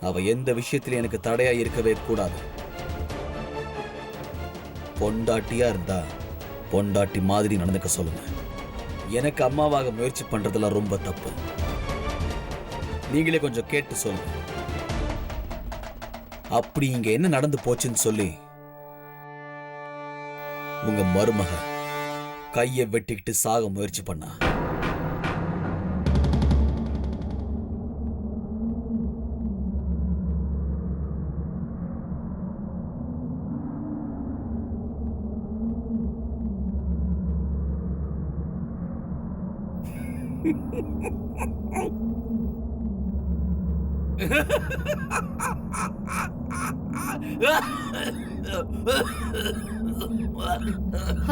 அவ எந்த விஷயத்திலும் எனக்கு தடையா இருக்கவே கூடாது. பொண்டாட்டியா இருந்தா பொண்டாட்டி மாதிரி நடந்துக்க சொல்லுங்க. எனக்கு அம்மாவாக முயற்சி பண்றதுலாம் ரொம்ப தப்பு. நீங்களே கொஞ்சம் கேட்டு சொல்லுங்க. அப்படி இங்க என்ன நடந்து போச்சுன்னு சொல்லி உங்க மருமக கையை வெட்டிக்கிட்டு சாக முயற்சி பண்ணா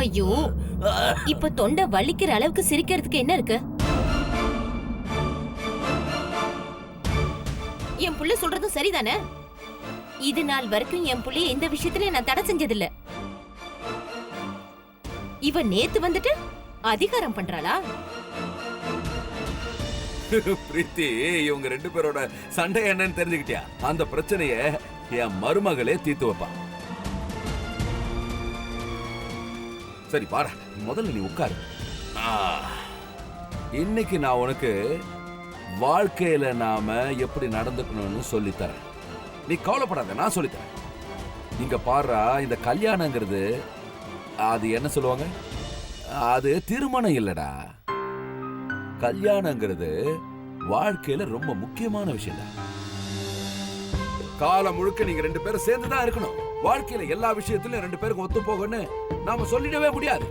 ஐயோ, இப்ப தொண்டை வலிக்கிற அளவுக்கு சிரிக்கிறதுக்கு என்ன இருக்கு? என் புள்ள சொல்றதும் சரிதானே? இது நாள் வரைக்கும் என் புள்ளைய இந்த விஷயத்துல நான் தடை செஞ்சதில்ல. இவ நேத்து வந்துட்டு அதிகாரம் பண்றாளா? பிரீத்தி, இவங்க 2 பேரோட சண்டை என்னன்னு தெரிஞ்சுக்கிட்டியா? அந்த பிரச்சனைய என் மருமகளே தீர்த்து வைப்பா. சரி பாரு, முதல்ல நீ உட்காரு. இன்னைக்கு நான் உனக்கு வாழ்க்கையில நாம எப்படி நடந்துக்கணும்னு சொல்லித்தரேன். நீ கவலைப்படாத, நான் சொல்லித்தரேன். இங்க பாரு, இந்த கல்யாணங்கிறது அது என்ன சொல்லுவாங்க, அது திருமணம் இல்லடா. கல்யாணங்கிறது வாழ்க்கையில ரொம்ப முக்கியமான விஷயம். காலம் முழுக்க நீங்க 2 பேரும் சேர்ந்துதான் இருக்கணும். வாழ்க்கையில எல்லா விஷயத்திலும் 2 பேருக்கு ஒத்து போகணும்னு நாம சொல்லிடவே முடியாது.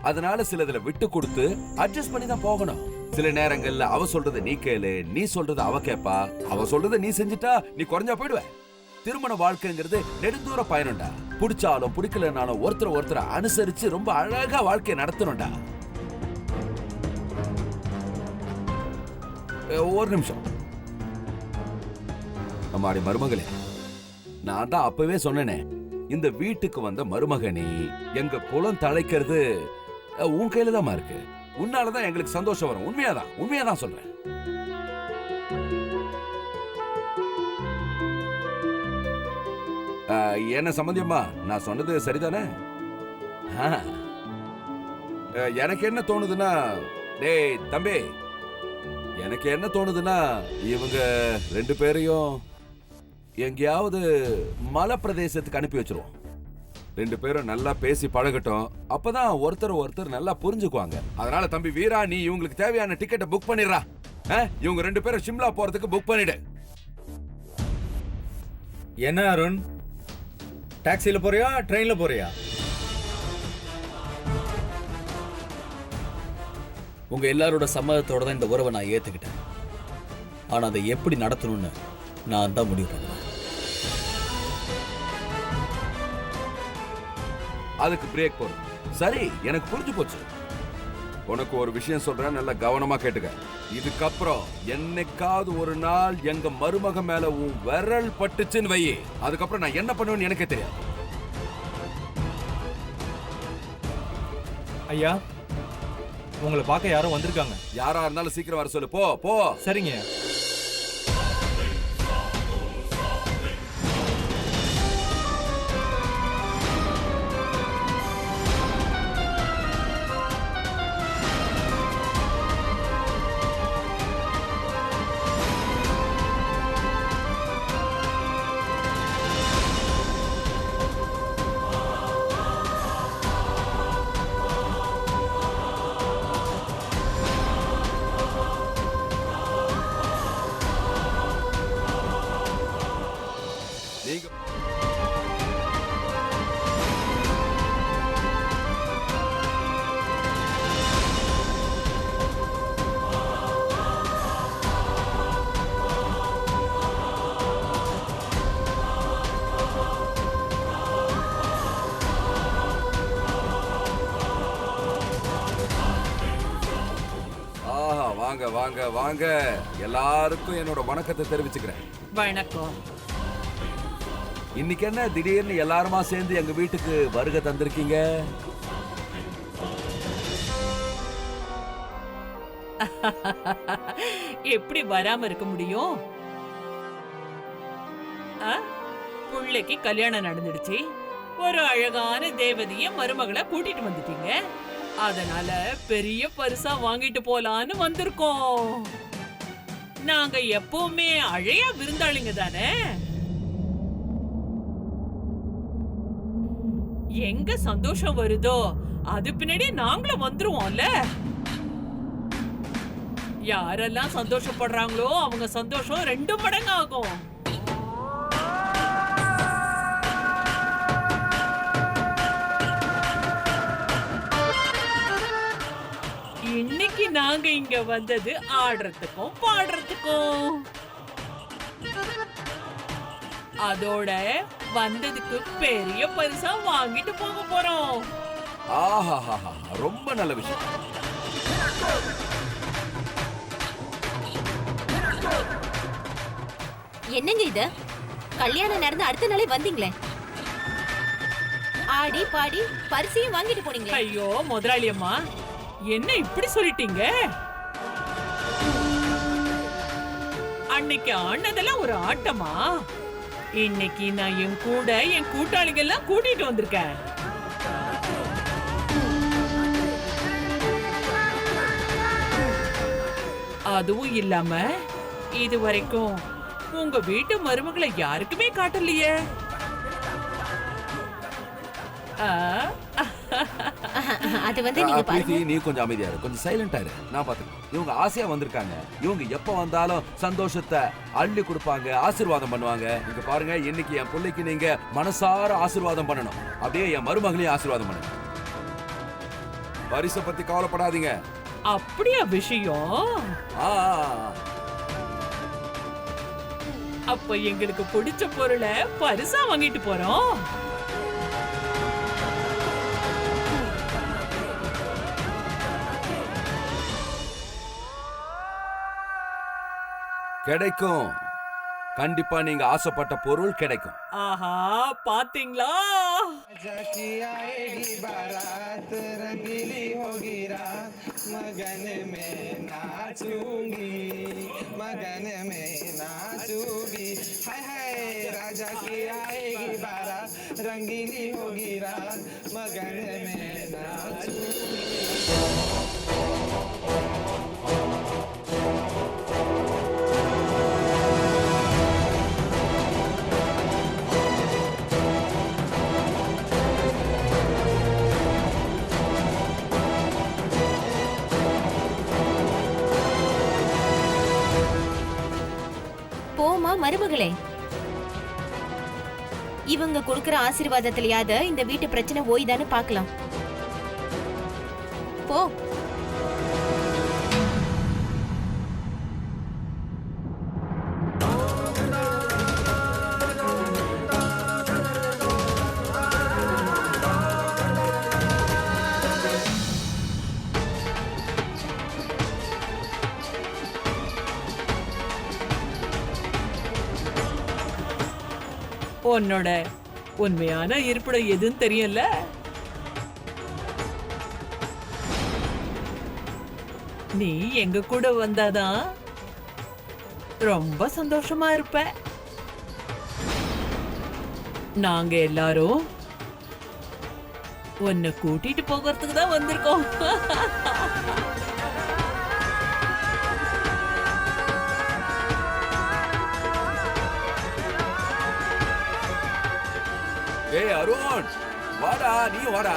அதனால சிலதுல விட்டு கொடுத்து அட்ஜஸ்ட் பண்ணி தான் போகணும். சில நேரங்கள்ல அவ சொல்றதை நீ கேளு, நீ சொல்றதை அவ கேப்பா. அவ சொல்றதை நீ செஞ்சுட்டா நீ குறைஞ்சா போயிடுவ. திருமண வாழ்க்கைங்கிறது நெடுந்தூர பயணம்டா. பிடிச்சாலும் பிடிக்கலனாலும் ஒருத்தரை அனுசரிச்சு ரொம்ப அழகா வாழ்க்கையை நடத்தணும்டா. ஒரு நிமிஷம். அம்மாடி மருமகளே, நான் தான் அப்பவே சொன்னேனே, இந்த வீட்டுக்கு வந்த மருமகனி எங்க குலம் தழைக்கிறது உன் கையில தான் இருக்கு. உன்னாலதான் எங்களுக்கு சந்தோஷம் வரும். உண்மையாதான் சொல்றேன். என்ன சம்பந்தியம்மா, நான் சொன்னது சரிதானே? எனக்கு என்ன தோணுதுன்னா, டேய் தம்பி, எனக்கு என்ன தோணுதுன்னா, இவங்க 2 பேரையும் எங்கேயாவது மலை பிரதேசத்துக்கு அனுப்பி வச்சிருவோம். 2 பேரும் நல்லா பேசி பழகட்டும். அப்பதான் ஒருத்தர் நல்லா புரிஞ்சுக்குவாங்க. அதனால தம்பி வீரா, நீ இவங்களுக்கு தேவையான டிக்கெட்டை புக் பண்ணிடுறா. இவங்க 2 பேரும் சிம்லா போறதுக்கு புக் பண்ணிடு. என்ன அருண், டாக்ஸில போறியா ட்ரெயின்ல போறியா? உங்க எல்லாரோட சம்மதத்தோட தான் இந்த உறவை நான் ஏத்துக்கிட்டேன். ஆனா அதை எப்படி நடத்தணும்னு நான் தான் முடிவு பண்ணுவேன். அதுக்கு பிரேக் போடும். சரி, எனக்கு புரிஞ்சு போச்சு. உனக்கு ஒரு விஷயம் சொல்றேன், நல்லா கவனமா கேட்டுக்க. இதுக்கப்புறம் என்னைக்காவது ஒரு நாள் எங்க மருமக மேல உன் விரல் பட்டுச்சுன்னு வை, அதுக்கப்புறம் நான் என்ன பண்ணுவேன்னு எனக்கே தெரியாது. ஐயா, உங்களை பார்க்க யாரோ வந்திருக்காங்க. யாரா இருந்தாலும் சீக்கிரம் வர சொல்லு. போ போ. சரிங்க. வாங்க வாங்க வாங்க, எல்லாருக்கும் என்னோட வணக்கத்தை தெரிவிச்சுக்கிறேன். வணக்கம். இன்னைக்கு என்ன திடீர்னு எல்லாருமா சேர்ந்து எங்க வீட்டுக்கு வருகை தந்திருக்கீங்க? எப்படி வராம இருக்க முடியும்? ஆ? புள்ளைக்கு கல்யாணம் நடந்துடுச்சு, ஒரு அழகான தேவதைய மருமகளை கூட்டிட்டு வந்துட்டீங்க. அதனால பெரிய பரிசா வாங்கிட்டு போலான்னு வந்திருக்கோம். நாங்க எப்பவுமே அழையா விருந்தாளிங்க தானே. எங்க சந்தோஷம் வருதோ அது பின்னாடி நாங்களும் வந்துருவோம்ல. யாரெல்லாம் சந்தோஷப்படுறாங்களோ அவங்க சந்தோஷம் 2 மடங்கு ஆகும். இன்னைக்கு நாங்க இங்க வந்தது ஆடுறதுக்கும் பாடுறதுக்கும். அதோட வந்ததுக்கு பெரிய பரிசா வாங்கிட்டு போக போறோம். ஆஹா, ரொம்ப நல்ல விஷயம். என்னங்க இது? கல்யாணம் நடந்து அடுத்த நாளே வந்தீங்களே, ஆடி பாடி பரிசையும் வாங்கிட்டு போனீங்களே. ஐயோ முதலாளி அம்மா, என்ன இப்படி சொல்லிட்டீங்க? அன்னைக்கு ஆனதெல்லாம் ஒரு ஆட்டமா? இன்னைக்கு நான் என் கூட்டாளிகள் எல்லாம் கூட்டிட்டு வந்திருக்கேன். அதுவும் இல்லாம இது வரைக்கும் உங்க வீட்டு மருமகளை யாருக்குமே காட்டலையே. அது வந்து நீங்க பிரீத்தி, பாருங்க. நீ கொஞ்சம் அமைதியா இரு, கொஞ்சம் சைலண்டா இரு. நான் பாத்துக்கிறேன். இவங்க ஆசையா வந்திருக்காங்க. இவங்க எப்ப வந்தாலும் சந்தோஷத்தை அள்ளி கொடுப்பாங்க, ஆசீர்வாதம் பண்ணுவாங்க. இங்க பாருங்க, இன்னைக்கு என் பிள்ளைக்கு நீங்க மனசார ஆசீர்வாதம் பண்ணணும். அப்படியே என் மருமகளையும் ஆசீர்வாதம் பண்ணணும். பரிசை பத்தி கவலைப்படாதீங்க. அப்படியா விஷயம்? ஆ, அப்ப எங்களுக்கு பிடிச்ச பொருளை பரிசா வாங்கிட்டு போறோம். கிடைக்கும். கண்டிப்பா நீங்க ஆசைப்பட்ட பொருள் கிடைக்கும். ஆஹா, பாத்தீங்களா? मगन में नाचूंगी, मगन में नाचूंगी, हाय हाय राजा की आएगी बारात, रंगीली होगी रात, मगन में नाचूंगी. போமா மருமகளே, இவங்க கொடுக்கிற ஆசீர்வாதத்திலயாவது இந்த வீட்டு பிரச்சனை ஓய்தான்னு பார்க்கலாம். போ. உன்னோட உண்மையான இருப்பிடம் எதுன்னு தெரியல. நீ எங்க கூட வந்தாதான் ரொம்ப சந்தோஷமா இருப்ப. நாங்க எல்லாரும் உன்னை கூட்டிட்டு போகிறதுக்கு தான் வந்திருக்கோம். ஏய் அருண், வாடா, நீ வாடா.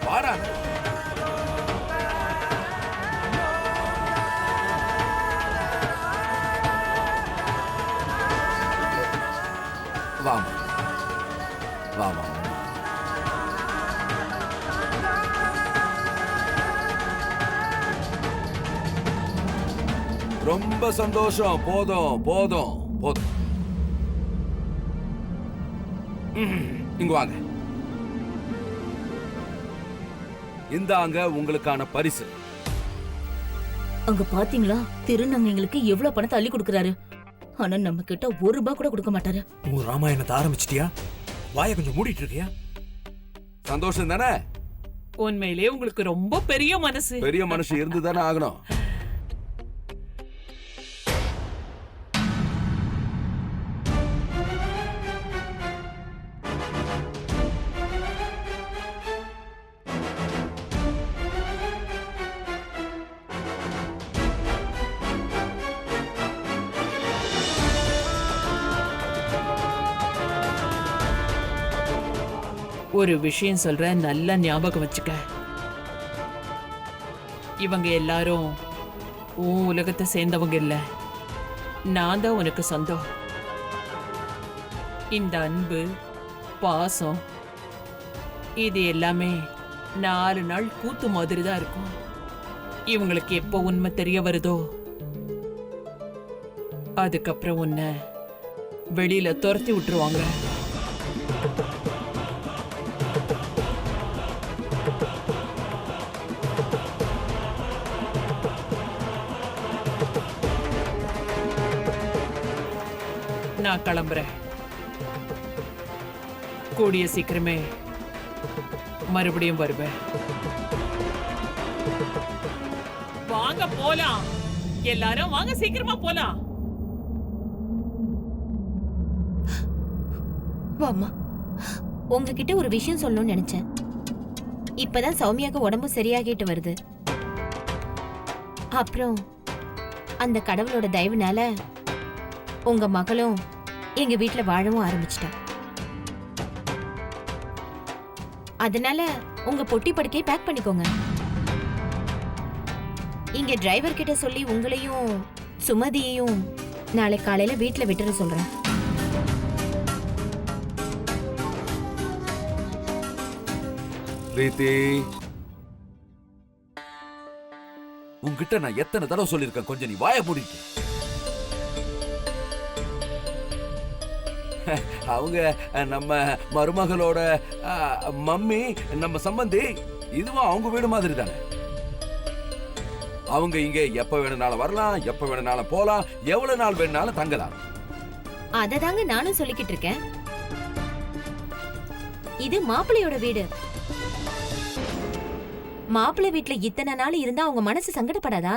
வாடா. வாமா, வாமா. ரொம்ப சந்தோஷம். போதும் போதும் போதும். இங்க வாங்க. இந்தாங்க உங்களுக்கான பரிசு. அங்க பாத்தீங்களா, திருநங்க எங்களுக்கு எவ்வளவு பணத்தை அள்ளி கொடுக்கறாரு. ஆனா நம்ம கிட்ட ₹1 கூட கொடுக்க மாட்டாரு. உன் ராமாயணத்தை ஆரம்பிச்சிட்டியா? வாயை கொஞ்சம் மூடிட்டு இருக்கியா? சந்தோஷம் தானே? உண்மையிலே உங்களுக்கு ரொம்ப பெரிய மனசு. பெரிய மனுஷன் இருந்துதானே ஆகணும். ஒரு விஷயம் சொல்றேன், நல்லா ஞாபகம் வச்சுக்க. இவங்க எல்லாரும் உன் உலகத்தை சேர்ந்தவங்க இல்ல. நான் தான் உனக்கு சொந்தம். இந்த அன்பு, பாசம், இது எல்லாமே 4 நாள் கூத்து மாதிரி தான் இருக்கும். இவங்களுக்கு எப்போ உண்மை தெரிய வருதோ அதுக்கப்புறம் உன்னை வெளியில துரத்தி விட்டுருவாங்க. நான் கிளம்புறேன். கூடிய சீக்கிரமே மறுபடியும் வருவேன். வாங்க போலாம், எல்லாரும் வாங்க, சீக்கிரமா போலாம். வாம்மா, உங்ககிட்ட ஒரு விஷயம் சொல்லணும்னு நினைச்சேன். இப்பதான் சௌமியாக்கு உடம்பு சரியாகிட்டு வருது. அப்புறம் அந்த கடவுளோட தயவுனால உங்க மகளும் எங்க வீட்டுல வாழவும் ஆரம்பிச்சிட்டா. அதனால உங்க பொட்டி படுக்கையை பேக் பண்ணிக்கோங்க. இங்க டிரைவர் கிட்ட சொல்லி உங்களையும் சுமதியையும் நாளை காலையில வீட்டுல விட்டுற சொல்றேன். பிரீத்தி, உன்கிட்ட நான் எத்தனை தடவை சொல்லியிருக்கேன், கொஞ்சம் நீ வாய மூடிக்க. அவங்க நம்ம மருமகளோட மம்மி, நம்ம சம்பந்தி. இதுவும் அவங்க வீடு மாதிரி தானே. அவங்க இங்க எப்ப வேணும்னாலும் வரலாம், எப்ப வேணும்னாலும் போலாம், எவ்வளவு நாள் வேணும்னாலும் தங்கலாம். அததாங்க நானும் சொல்லிக்கிட்டு இருக்கேன். இது மாப்பிள்ளையோட வீடு. மாப்பிள்ளை வீட்டுல இத்தனை நாள் இருந்தா அவங்க மனசு சங்கடப்படாதா?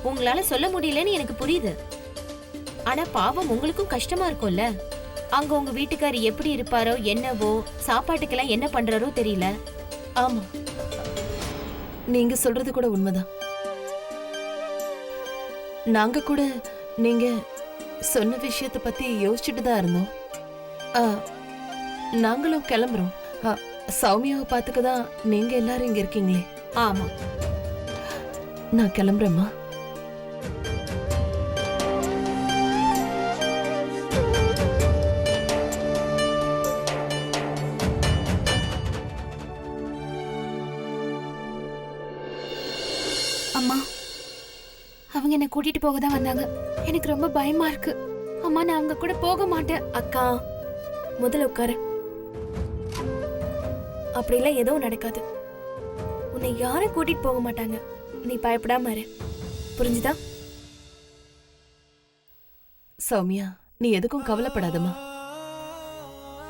உங்களால சொல்ல முடியலன்னு எனக்கு புரியுது. ஆனா பாவம் உங்களுக்கும் கஷ்டமா இருக்கும்ல. அங்க உங்க வீட்டுக்காரி எப்படி இருப்பாரோ என்னவோ, சாப்பாட்டுக்கெல்லாம் என்ன பண்றாரோ தெரியல. ஆமா, நீங்க சொல்றது கூட உண்மைதான். நாங்க கூட நீங்க சொன்ன விஷயத்தை பத்தி யோசிச்சுட்டு தான் இருந்தோம். நாங்களும் கிளம்புறோம். சௌமியாவை பார்த்துக்கதான் நீங்க எல்லாரும் இங்க இருக்கீங்களே. ஆமா, நான் கிளம்புறேம்மா. அம்மா, அவங்க என்ன கூட்டிட்டு போக தான் வந்தாங்க. எனக்கு ரொம்ப பயமா இருக்கு. அம்மா, நான் அவங்க கூட போக மாட்டேன். அக்கா, முதல்ல உட்காரு. அப்படிலாம் எதுவும் நடக்காது. உன்னை யாரும் கூட்டிட்டு போக மாட்டாங்க. நீ பயப்படாம இரு, புரிஞ்சுதா? சௌமியா, நீ எதுக்கும் கவலைப்படாதம்மா.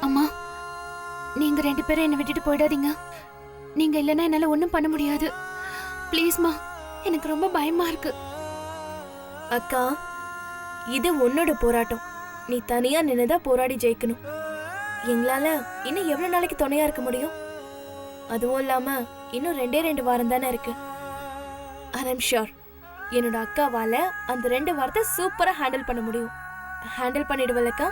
அம்மா, நீங்க 2 பேரும் என்னை விட்டுட்டு போயிடாதீங்க. நீங்க இல்லைன்னா என்னால ஒண்ணும் பண்ண முடியாது. ப்ளீஸ்மா, எனக்கு ரொம்ப பயமா இருக்கு. அக்கா, இது உன்னோட போராட்டம். நீ தனியா நின்னுதான் போராடி ஜெயிக்கணும். எங்களால இன்னும் எவ்வளவு நாளைக்கு துணையா இருக்க முடியும்? அதுவும் இல்லாம இன்னும் 2 வாரம் தானே இருக்கு. ஐம் ஷூர் என்னோட அக்காவால அந்த 2 வாரத்தை சூப்பரா ஹேண்டில் பண்ண முடியும். ஹேண்டில் பண்ணிடுவலக்கா?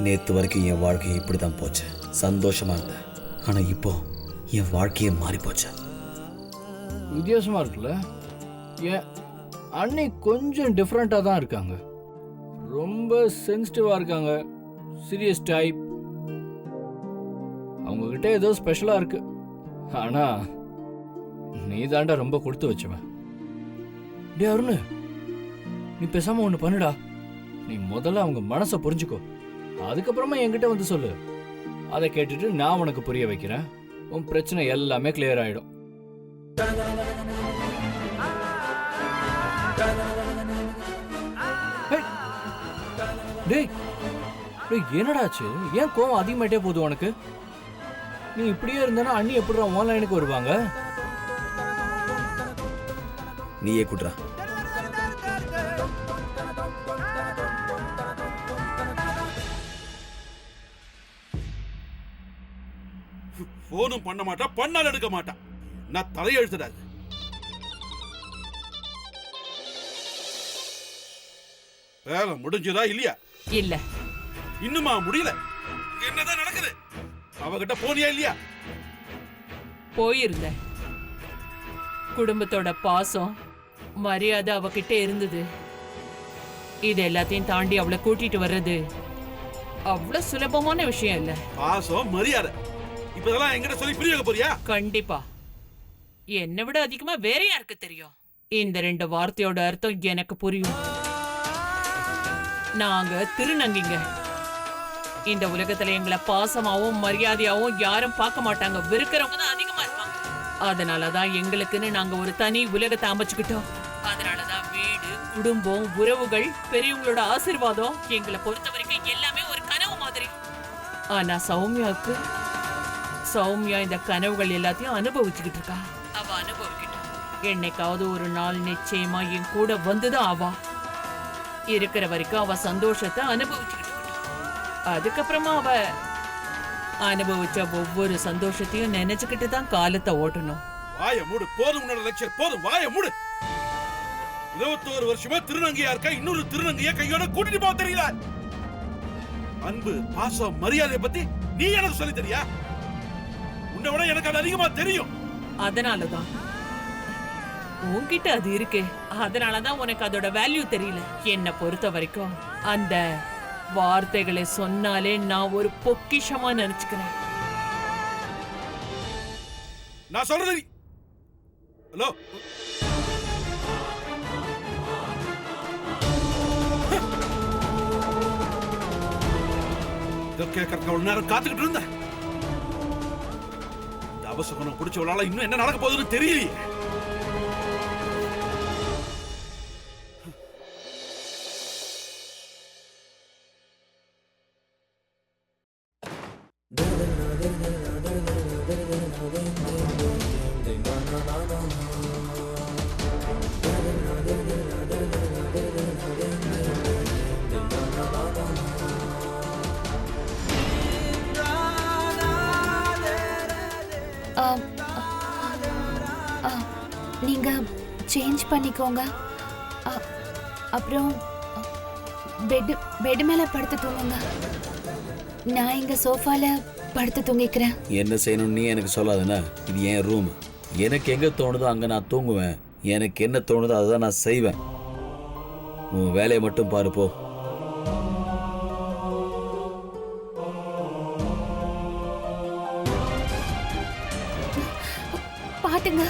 நேத்து வரைக்கும் என் வாழ்க்கை இப்படிதான் போச்சு. சந்தோஷமா இருந்தேன். ஆனா இப்போ என் வாழ்க்கையே மாறி போச்சு. வித்தியாசமா இருக்குல்ல? ஏன் அன்னை கொஞ்சம் டிஃப்ரெண்ட்டாக தான் இருக்காங்க. ரொம்ப சென்சிட்டிவாக இருக்காங்க, சீரியஸ் டைப். அவங்கக்கிட்ட ஏதோ ஸ்பெஷலாக இருக்கு. ஆனால் நீ தாண்டா ரொம்ப கொடுத்து வச்சவன். டே அருண், நீ பேசாம ஒண்ணு பண்ணுடா. நீ முதல்ல அவங்க மனசை புரிஞ்சுக்கோ, அதுக்கப்புறமா என்கிட்ட வந்து சொல்லு. அதை கேட்டுட்டு நான் உனக்கு புரிய வைக்கிறேன். உன் பிரச்சனை எல்லாமே கிளியர் ஆயிடும். டேய் டேய், என்னடாச்சு? ஏன் கோவம் அதிகமாயிட்டே போகுது உனக்கு? நீ இப்படியே இருந்தானா அண்ணி எப்படி ஆன்லைனுக்கு வருவாங்க? நீயே கூட்டுறா. போனும் பண்ண மாட்டா, பண்ணால் எடுக்க மாட்டா. நான் தலையெழுத்துடாது. வேலை முடிஞ்சதா இல்லையா? இல்ல. இன்னுமா முடியல? என்னதான் நடக்குது? அவகிட்ட போனியா இல்லையா? போயிருந்த. குடும்பத்தோட பாசம் மரியாதை அவகிட்ட இருந்தது. இது எல்லாத்தையும் தாண்டி அவளை கூட்டிட்டு வர்றது அவ்வளவு சுலபமான விஷயம் இல்ல. பாசம் மரியாதை இப்பதெல்லாம் எங்கிட்ட சொல்லி புரிய வைக்க போறியா? கண்டிப்பா. என்னை விட அதிகமா வேற யாருக்கு தெரியும்? இந்த 2 வார்த்தையோட அர்த்தம் எனக்கு புரியும். நாங்க திருநங்கைங்க. இந்த உலகத்துல எங்களை பாசமாவும் மரியாதையாவும் யாரும் பார்க்க மாட்டாங்க. வெறுக்கிறவங்க தான் அதிகமா இருப்பாங்க. அதனாலதான் எங்களுக்குன்னு நாங்க ஒரு தனி உலகத்தை அமைச்சுக்கிட்டோம். அதனாலதான் வீடு, குடும்பம், உறவுகள், பெரியவங்களோட ஆசீர்வாதம் எங்களை பொறுத்த வரைக்கும் எல்லாமே ஒரு கனவு மாதிரி. ஆனா சௌமியா இந்த கனவுகள் எல்லாத்தையும் அனுபவிச்சுக்கிட்டு இருக்கா. அவ அனுபவிக்கிட்டோம். என்னைக்காவது ஒரு நாள் நிச்சயமா என் கூட வந்துதான் ஆவா. இருக்கிற வரைக்கும் அவ சந்தோஷத்தை அனுபவிச்சுக்கிட்டு. அதுக்கப்புறமா அவ அனுபவிச்ச ஒவ்வொரு சந்தோஷத்தையும் நினைச்சுக்கிட்டு தான் காலத்தை ஓட்டணும். வாய மூடு. போதும் உன்னோட லெக்சர் போதும். வாய மூடு. 21 வருஷமா திருநங்கையா இருக்க இன்னொரு திருநங்கைய கையோட கூட்டிட்டு போக தெரியல. அன்பு, பாசம், மரியாதை பத்தி நீ எனக்கு சொல்லி தெரியா? உன்னை விட எனக்கு அது அதிகமா தெரியும். அதனாலதான் உன்கிட்ட அது இருக்கு. அதனாலதான் உனக்கு அதோட வேல்யூ தெரியல. என்னை பொறுத்த வரைக்கும் அந்த வார்த்தைகளை சொன்னாலே நான் ஒரு பொக்கிஷமா நினைச்சுக்கிறேன். நான் சொல்றது ஹலோ, கேட்கறதுக்கு ஒரு நேரம் காத்துக்கிட்டு இருந்த இந்த அவசரம் பிடிச்சவளால இன்னும் என்ன நடக்க போகுதுன்னு தெரியலையே. நீங்க சேஞ்ச் பண்ணிக்கோங்க. அப்புறம் பெட் மேல படுத்து தூங்குங்க. நான் இங்க சோஃபால படுத்து தூங்கிக்கிறேன். என்ன செய்யணும் நீ எனக்கு சொல்லாதுன்னா? இது என் ரூம். எனக்கு எங்க தோணுதோ அங்க நான் தூங்குவேன். எனக்கு என்ன தோணுதோ அதுதான் நான் செய்வேன். உன் வேலையை மட்டும் பாரு போ. பாத்துங்க.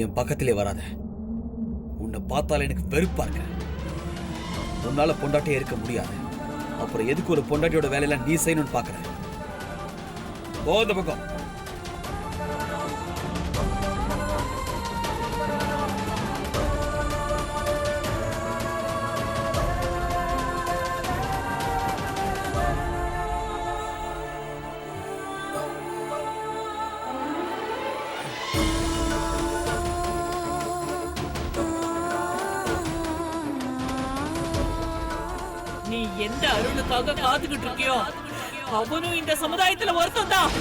என் பக்கத்திலே வராத. உன்னை பார்த்தால எனக்கு வெறுப்பா இருக்க. உன்னால பொண்டாட்டியே இருக்க முடியாது. அப்புறம் எதுக்கு ஒரு பொண்டாட்டியோட வேலையெல்லாம் நீ செய்யணும்னு பாக்குற? போ அந்த பக்கம். நீ எந்த அருளுக்காக காத்துக்கிட்டு இருக்கியோ அவனும் இந்த சமுதாயத்துல ஒருத்தன் தான்.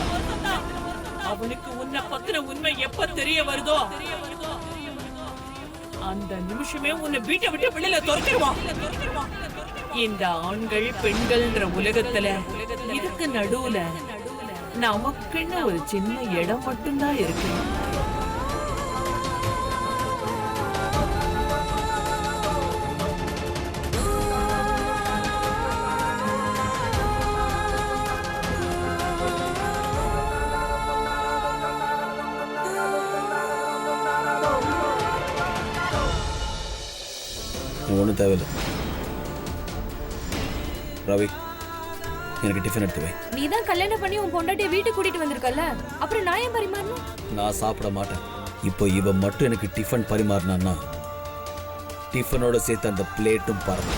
அவனுக்கு உன்னை பத்தின உண்மை எப்ப தெரிய வருதோ அந்த நிமிஷமே உன்னை வீட்டை விட்டு வெளியில துரத்திடுவான். இந்த ஆண்கள் பெண்கள்ன்ற உலகத்துல இதுக்கு நடுவுல நமக்குன்னு ஒரு சின்ன இடம் மட்டும்தான் இருக்கு. ஒன்றும் தேவையில்லை. ரவி, எனக்கு டிஃபன் எடுத்து வை. நீ தான் கல்யாணம் பண்ணி உன் பொண்டாட்டியை வீட்டுக்கு கூட்டிட்டு வந்திருக்கல, அப்புறம் நான் ஏன் பரிமாறணும்? நான் சாப்பிட மாட்டேன். இப்போ இவன் மட்டும் எனக்கு டிஃபன் பரிமாறினான்னா டிஃபனோட சேர்த்து அந்த பிளேட்டும் பறந்து